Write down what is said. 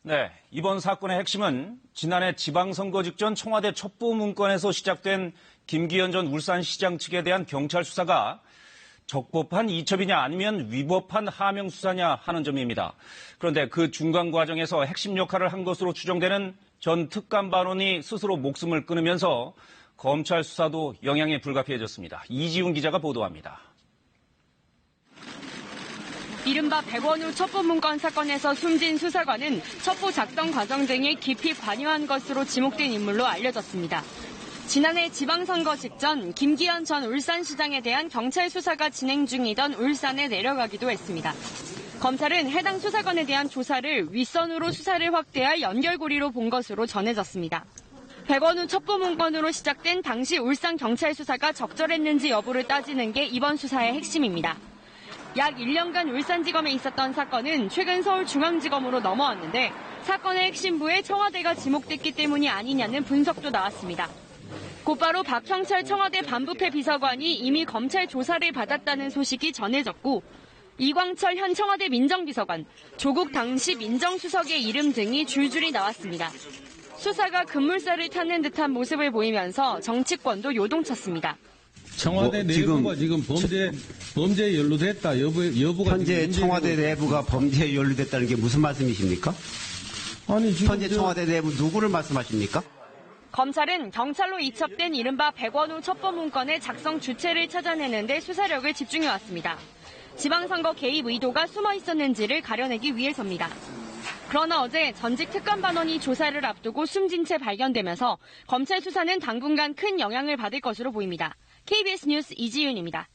네, 이번 사건의 핵심은 지난해 지방선거 직전 청와대 첩보 문건에서 시작된 김기현 전 울산시장 측에 대한 경찰 수사가 적법한 이첩이냐 아니면 위법한 하명 수사냐 하는 점입니다. 그런데 그 중간 과정에서 핵심 역할을 한 것으로 추정되는 전 특감반원이 스스로 목숨을 끊으면서 검찰 수사도 영향에 불가피해졌습니다. 이지훈 기자가 보도합니다. 이른바 백원우 첩보문건 사건에서 숨진 수사관은 첩보 작성 과정 등에 깊이 관여한 것으로 지목된 인물로 알려졌습니다. 지난해 지방선거 직전 김기현 전 울산시장에 대한 경찰 수사가 진행 중이던 울산에 내려가기도 했습니다. 검찰은 해당 수사관에 대한 조사를 윗선으로 수사를 확대할 연결고리로 본 것으로 전해졌습니다. 백원우 첩보문건으로 시작된 당시 울산 경찰 수사가 적절했는지 여부를 따지는 게 이번 수사의 핵심입니다. 약 1년간 울산지검에 있었던 사건은 최근 서울중앙지검으로 넘어왔는데 사건의 핵심부에 청와대가 지목됐기 때문이 아니냐는 분석도 나왔습니다. 곧바로 박형철 청와대 반부패 비서관이 이미 검찰 조사를 받았다는 소식이 전해졌고 이광철 현 청와대 민정비서관, 조국 당시 민정수석의 이름 등이 줄줄이 나왔습니다. 수사가 급물살을 타는 듯한 모습을 보이면서 정치권도 요동쳤습니다. 청와대 내부가 지금 범죄에 연루됐다 여부가 현재 청와대 내부가 범죄에 연루됐다는 게 무슨 말씀이십니까? 아니 지금 현재 청와대 내부 누구를 말씀하십니까? 검찰은 경찰로 이첩된 이른바 백원우 첩보문건의 작성 주체를 찾아내는 데 수사력을 집중해왔습니다. 지방선거 개입 의도가 숨어 있었는지를 가려내기 위해서입니다. 그러나 어제 전직 특감반원이 조사를 앞두고 숨진 채 발견되면서 검찰 수사는 당분간 큰 영향을 받을 것으로 보입니다. KBS 뉴스 이지윤입니다.